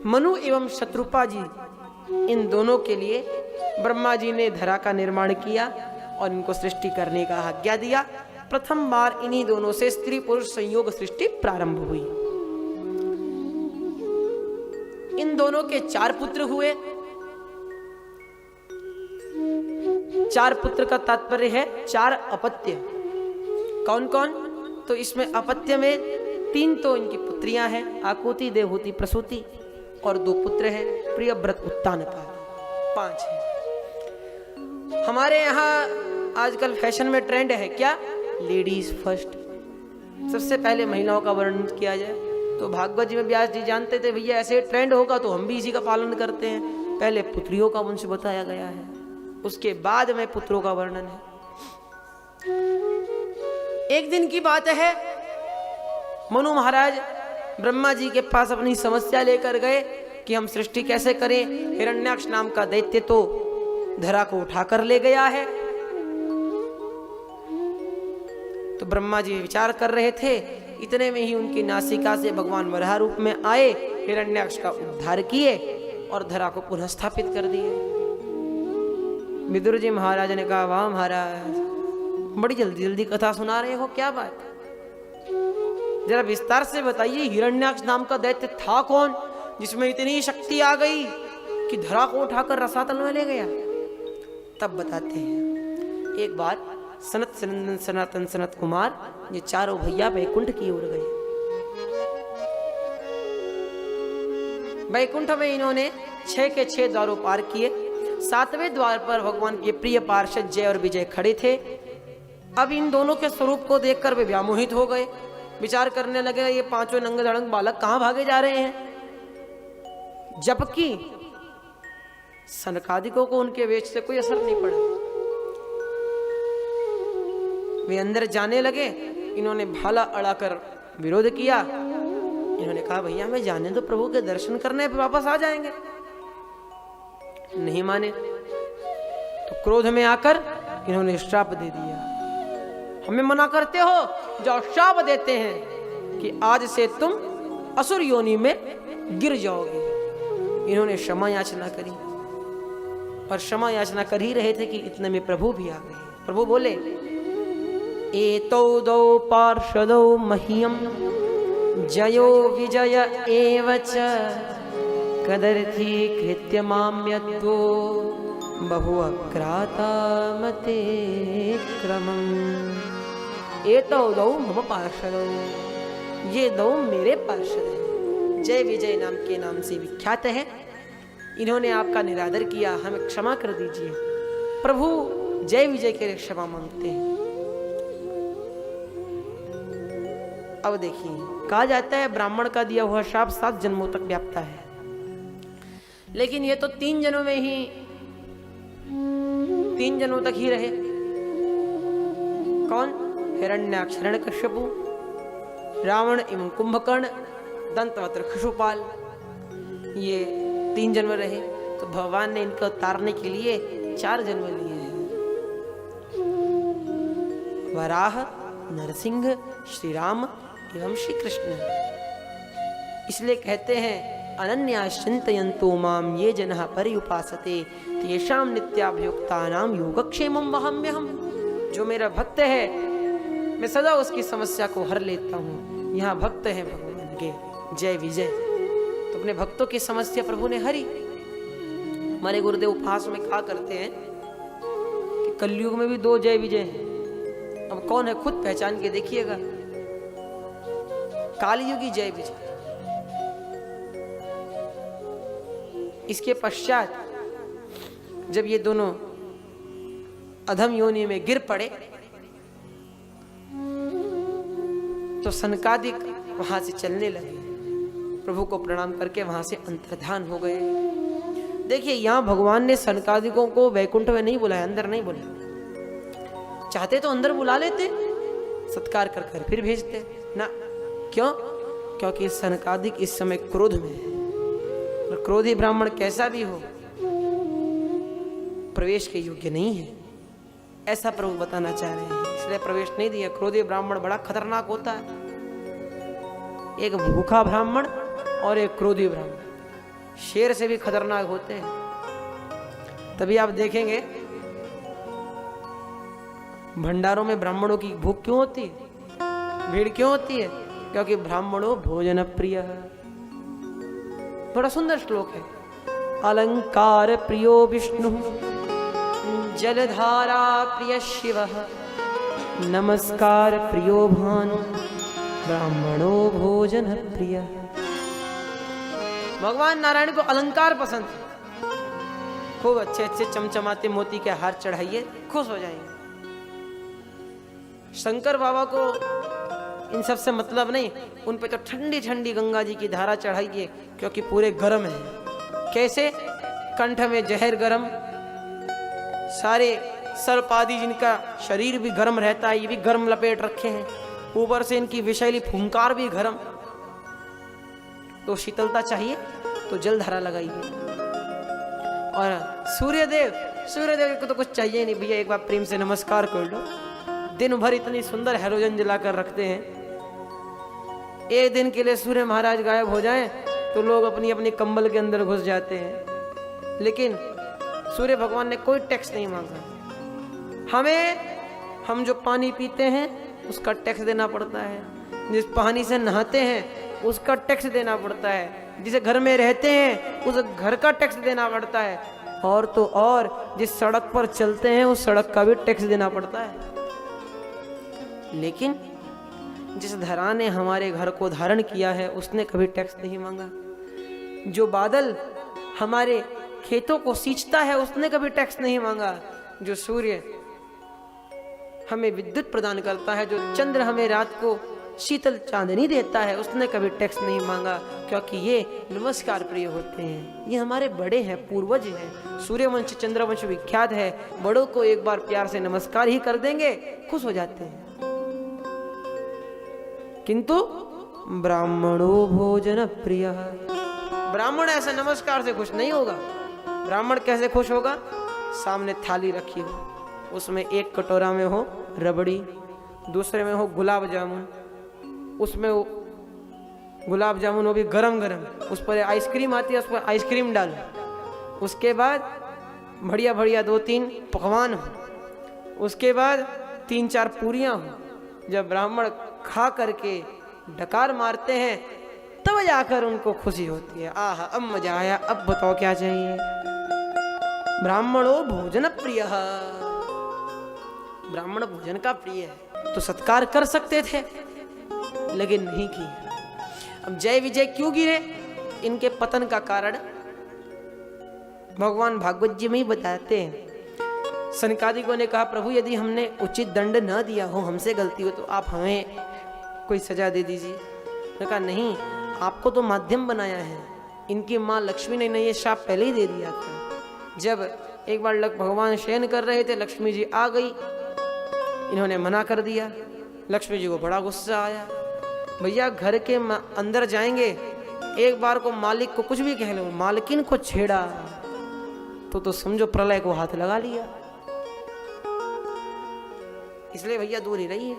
मनु एवं शत्रुपा जी, इन दोनों के लिए ब्रह्मा जी ने धरा का निर्माण किया और इनको सृष्टि करने का आज्ञा दिया। प्रथम बार इन्हीं दोनों से स्त्री पुरुष संयोग सृष्टि प्रारंभ हुई। इन दोनों के 4 पुत्र हुए। 4 पुत्र का तात्पर्य है 4 अपत्य। कौन कौन? तो इसमें अपत्य में 3 तो इनकी पुत्रियां हैं, आकुति, देवहूति, प्रसूति, और 2 पुत्र हैं, प्रियव्रत, उत्तानपाद। 5 है। हमारे यहाँ आजकल फैशन में ट्रेंड है क्या? Ladies first. सबसे पहले महिलाओं का वर्णन किया जाए तो भागवत जी में व्यास जी जानते थे भैया ऐसे ट्रेंड होगा तो हम भी इसी का पालन करते हैं। पहले पुत्रियों का वंश बताया गया है, उसके बाद में पुत्रों का वर्णन है। एक दिन की बात है, मनु महाराज ब्रह्मा जी के पास अपनी समस्या लेकर गए कि हम सृष्टि कैसे करें। हिरण्याक्ष नाम का दैत्य तो धरा को उठाकर ले गया है। तो ब्रह्मा जी विचार कर रहे थे, इतने में ही उनकी नासिका से भगवान वराह रूप में आए, हिरण्याक्ष का उद्धार किए और धरा को पुनः स्थापित कर दिए। विदुर जी महाराज ने कहा, वाह महाराज, बड़ी जल्दी जल्दी कथा सुना रहे हो, क्या बात? जरा विस्तार से बताइए, हिरण्याक्ष नाम का दैत्य था कौन जिसमें इतनी शक्ति आ गई कि धरा को उठाकर रसातल में ले गया? तब बताते हैं। एक बार सनत सनंदन सनातन सनत कुमार ये चारों भैया वैकुंठ की ओर गए। वैकुंठ में इन्होंने 6 के 6 द्वारों पार किए। 7वें द्वार पर भगवान के प्रिय पार्षद जय और विजय खड़े थे। अब इन दोनों के स्वरूप को देखकर वे व्यामोहित हो गए। विचार करने लगे, ये 5 नंगे धड़ंग बालक कहां भागे जा रहे हैं? जबकि सनकादिकों को उनके वेश से कोई असर नहीं पड़ा। वे अंदर जाने लगे। इन्होंने भाला अड़ाकर विरोध किया। इन्होंने कहा, भैया हमें जाने दो, प्रभु के दर्शन करने पे वापस आ जाएंगे। नहीं माने तो क्रोध में आकर इन्होंने श्राप दे दिया। हमें मना करते हो, जाओ श्राप देते हैं कि आज से तुम असुर योनि में गिर जाओगे। इन्होंने क्षमा याचना करी और क्षमा याचना कर ही रहे थे कि इतने में प्रभु भी आ गए। प्रभु बोले, एतौ दौ पार्षदौ मह्यम जयो विजय एव च कदर्थी कृत्य माम्यद्वो बहु अक्राता मते क्रमम्। एतौ दौ मम पार्षदौ, ये 2 मेरे पार्षद हैं। जय विजय नाम के नाम से विख्यात है। इन्होंने आपका निरादर किया, हमें क्षमा कर दीजिए। प्रभु जय विजय के लिए क्षमा मांगते हैं। अब देखिए, कहा जाता है ब्राह्मण का दिया हुआ श्राप 7 जन्मों तक व्याप्ता है, लेकिन ये तो 3 जन्मों में ही 3 जन्मों तक ही रहे। कौन? हिरण्याक्ष, हिरण्यकश्यपु, रावण एवं कुंभकर्ण, दंतवक्र, शिशुपाल, ये 3 जन्म रहे। तो भगवान ने इनको उतारने के लिए 4 जन्म लिए हैं। वराह, नरसिंह, श्री राम एवं श्री कृष्ण। इसलिए कहते हैं, अनन्या चिंतयन्तो माम ये जनः पर्युपासते तेषां नित्याभियुक्तानां योगक्षेमं वहाम्यहम्। जो मेरा भक्त है, मैं सदा उसकी समस्या को हर लेता हूँ। यहाँ भक्त हैं भगवान के जय विजय, तो अपने भक्तों की समस्या प्रभु ने हरी। हमारे गुरुदेव उपहास में कहा करते हैं कि कलयुग में भी 2 जय विजय हैं। अब कौन है, खुद पहचान के देखिएगा। कालयुगी जय विजय, इसके पश्चात जब ये दोनों अधम योनि में गिर पड़े तो सनकादिक वहां से चलने लगे। प्रभु को प्रणाम करके वहां से अंतर्धान हो गए। देखिए, यहां भगवान ने सनकादिकों को वैकुंठ में नहीं बुलाया, अंदर नहीं बुलाया। चाहते तो अंदर बुला लेते, सत्कार कर कर फिर भेजते ना। क्यों? क्योंकि सनकादिक इस समय क्रोध में है, और क्रोधी ब्राह्मण कैसा भी हो प्रवेश के योग्य नहीं है, ऐसा प्रभु बताना चाह रहे हैं। इसलिए प्रवेश नहीं दिया। क्रोधी ब्राह्मण बड़ा खतरनाक होता है, एक भूखा ब्राह्मण और एक क्रोधी ब्राह्मण। शेर से भी खतरनाक होते हैं। तभी आप देखेंगे भंडारों में ब्राह्मणों की भूख क्यों होती है, भीड़ क्यों होती है? क्योंकि ब्राह्मणों भोजन प्रिय। बड़ा सुंदर श्लोक है। अलंकार प्रियो विष्णु जलधारा प्रिय शिव नमस्कार प्रियो भानु ब्राह्मणो भोजन प्रिय। भगवान नारायण को अलंकार पसंद है। खूब अच्छे अच्छे चमचमाते मोती के हार चढ़ाइए, खुश हो जाएंगे। शंकर बाबा को इन सब से मतलब नहीं, उन पे तो ठंडी ठंडी गंगा जी की धारा चढ़ाइए, क्योंकि पूरे गर्म है। कैसे? कंठ में जहर गर्म, सारे सर्प आदि जिनका शरीर भी गर्म रहता है, ये भी गर्म लपेट रखे हैं, ऊपर से इनकी विषैली फुंकार भी गर्म। तो शीतलता चाहिए तो जल धारा लगाइए। और सूर्यदेव को तो कुछ चाहिए नहीं भैया, एक बार प्रेम से नमस्कार कर लो। दिन भर इतनी सुंदर हैलोजन जलाकर रखते हैं, एक दिन के लिए सूर्य महाराज गायब हो जाएं तो लोग अपनी अपनी कंबल के अंदर घुस जाते हैं। लेकिन सूर्य भगवान ने कोई टैक्स नहीं मांगा। हम जो पानी पीते हैं उसका टैक्स देना पड़ता है, जिस पानी से नहाते हैं उसका टैक्स देना पड़ता है, जिसे घर में रहते हैं उस घर का टैक्स देना पड़ता है, और तो और जिस सड़क पर चलते हैं उस सड़क का भी टैक्स देना पड़ता है। लेकिन जिस धरा ने हमारे घर को धारण किया है उसने कभी टैक्स नहीं मांगा। जो बादल हमारे खेतों को सींचता है उसने कभी टैक्स नहीं मांगा। जो सूर्य हमें विद्युत प्रदान करता है, जो चंद्र हमें रात को शीतल चांदनी देता है, उसने कभी टैक्स नहीं मांगा, क्योंकि ये नमस्कार प्रिय होते हैं। ये हमारे बड़े हैं, पूर्वज हैं। सूर्यवंश चंद्रवंश विख्यात है, बड़ों को एक बार प्यार से नमस्कार ही कर देंगे, खुश हो जाते हैं। किंतु ब्राह्मणो भोजन प्रिय, ब्राह्मण ऐसे नमस्कार से खुश नहीं होगा। ब्राह्मण कैसे खुश होगा? सामने थाली रखी हो, उसमें एक कटोरा में हो रबड़ी, दूसरे में हो गुलाब जामुन, उसमें गुलाब जामुन वो भी गरम गरम, उस पर आइसक्रीम आती है, उस पर आइसक्रीम डालो, उसके बाद बढ़िया बढ़िया 2-3 पकवान हो, उसके बाद 3-4 पूरियां हो। जब ब्राह्मण खा करके डकार मारते हैं तब जाकर उनको खुशी होती है। आह, अब मजा आया, अब बताओ क्या चाहिए। ब्राह्मणो भोजन प्रिय, ब्राह्मण भोजन का प्रिय है। तो सत्कार कर सकते थे लेकिन नहीं किया। अब जय विजय क्यों गिरे? इनके पतन का कारण भगवान भागवत जी में ही बताते हैं। सनकादिकों ने कहा, प्रभु यदि हमने उचित दंड न दिया हो, हमसे गलती हो, तो आप हमें कोई सजा दे दीजिए। उन्होंने कहा नहीं, आपको तो माध्यम बनाया है। इनकी माँ लक्ष्मी ने ये शाप पहले ही दे दिया था। जब एक बार भगवान शयन कर रहे थे, लक्ष्मी जी आ गई, इन्होंने मना कर दिया। लक्ष्मी जी को बड़ा गुस्सा आया। भैया घर के अंदर जाएंगे, एक बार को मालिक को कुछ भी कह लो, मालकिन को छेड़ा तो समझो प्रलय को हाथ लगा लिया। इसलिए भैया दूर ही रहिए।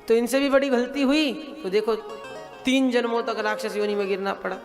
तो इनसे भी बड़ी गलती हुई तो देखो 3 जन्मों तक राक्षस योनि में गिरना पड़ा।